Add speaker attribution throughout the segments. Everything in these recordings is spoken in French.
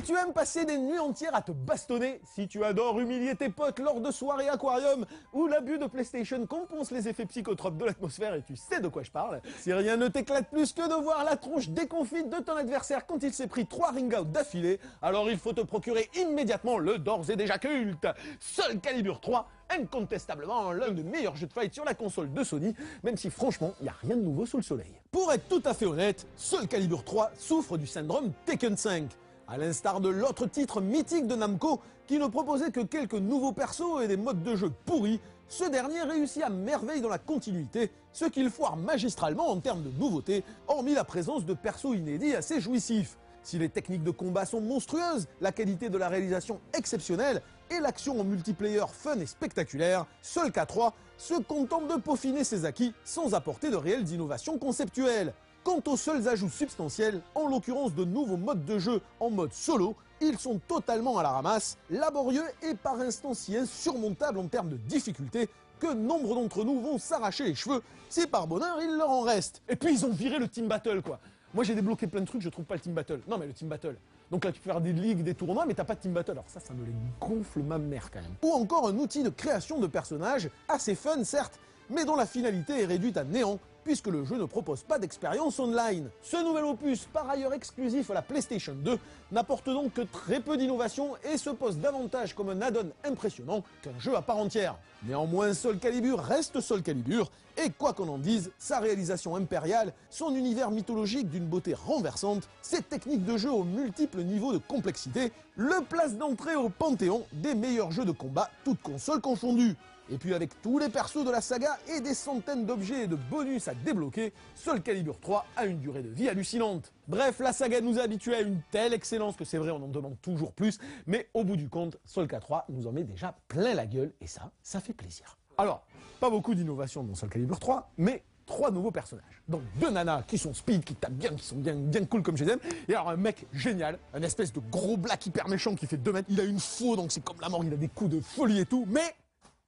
Speaker 1: Si tu aimes passer des nuits entières à te bastonner, si tu adores humilier tes potes lors de soirées aquarium, où l'abus de PlayStation compense les effets psychotropes de l'atmosphère, et tu sais de quoi je parle, si rien ne t'éclate plus que de voir la tronche déconfite de ton adversaire quand il s'est pris 3 ring-out d'affilée, alors il faut te procurer immédiatement le d'ores et déjà culte Soul Calibur 3, incontestablement l'un des meilleurs jeux de fight sur la console de Sony, même si franchement, il n'y a rien de nouveau sous le soleil. Pour être tout à fait honnête, Soul Calibur 3 souffre du syndrome Tekken 5. À l'instar de l'autre titre mythique de Namco, qui ne proposait que quelques nouveaux persos et des modes de jeu pourris, ce dernier réussit à merveille dans la continuité, ce qu'il foire magistralement en termes de nouveautés, hormis la présence de persos inédits assez jouissifs. Si les techniques de combat sont monstrueuses, la qualité de la réalisation exceptionnelle et l'action en multiplayer fun et spectaculaire, Soul K3 se contente de peaufiner ses acquis sans apporter de réelles innovations conceptuelles. Quant aux seuls ajouts substantiels, en l'occurrence de nouveaux modes de jeu en mode solo, ils sont totalement à la ramasse, laborieux et par instants si insurmontables en termes de difficulté que nombre d'entre nous vont s'arracher les cheveux si par bonheur il leur en reste. Et puis ils ont viré le Team Battle quoi. Moi j'ai débloqué plein de trucs, je trouve pas le Team Battle. Non mais le Team Battle. Donc là tu peux faire des ligues, des tournois, mais t'as pas de Team Battle. Alors ça me les gonfle ma mère quand même. Ou encore un outil de création de personnages, assez fun certes, mais dont la finalité est réduite à néant, puisque le jeu ne propose pas d'expérience online. Ce nouvel opus, par ailleurs exclusif à la PlayStation 2, n'apporte donc que très peu d'innovation et se pose davantage comme un add-on impressionnant qu'un jeu à part entière. Néanmoins, Soul Calibur reste Soul Calibur, et quoi qu'on en dise, sa réalisation impériale, son univers mythologique d'une beauté renversante, ses techniques de jeu aux multiples niveaux de complexité, le place d'entrée au panthéon des meilleurs jeux de combat, toutes consoles confondues. Et puis avec tous les persos de la saga et des centaines d'objets et de bonus à débloquer, Soul Calibur 3 a une durée de vie hallucinante. Bref, la saga nous a habitués à une telle excellence que c'est vrai, on en demande toujours plus, mais au bout du compte, Soul K3 nous en met déjà plein la gueule, et ça fait plaisir. Alors, pas beaucoup d'innovation dans Soul Calibur 3, mais 3 nouveaux personnages. Donc 2 nanas qui sont speed, qui tapent bien, qui sont bien cool comme je les aime. Et alors un mec génial, un espèce de gros black hyper méchant qui fait 2 mètres. Il a une faux, donc c'est comme la mort, il a des coups de folie et tout, mais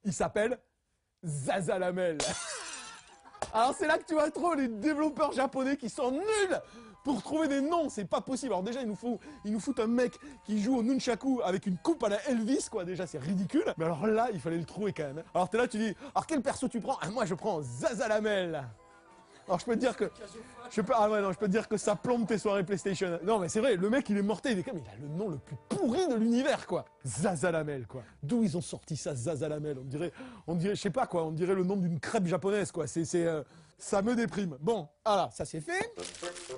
Speaker 1: il s'appelle Zasalamel. Alors c'est là que tu vois trop les développeurs japonais qui sont nuls pour trouver des noms, c'est pas possible. Alors déjà ils nous foutent un mec qui joue au nunchaku avec une coupe à la Elvis quoi, déjà c'est ridicule. Mais alors là il fallait le trouver quand même. Alors t'es là tu dis, alors quel perso tu prends? Moi je prends Zasalamel. Alors je peux te dire que je peux te dire que ça plombe tes soirées PlayStation. Non mais c'est vrai, le mec il est mortel, il a le nom le plus pourri de l'univers quoi. Zasalamel quoi. D'où ils ont sorti ça, Zasalamel? On dirait je sais pas quoi, on dirait le nom d'une crêpe japonaise quoi. Ça me déprime. Bon, voilà, ça c'est fait.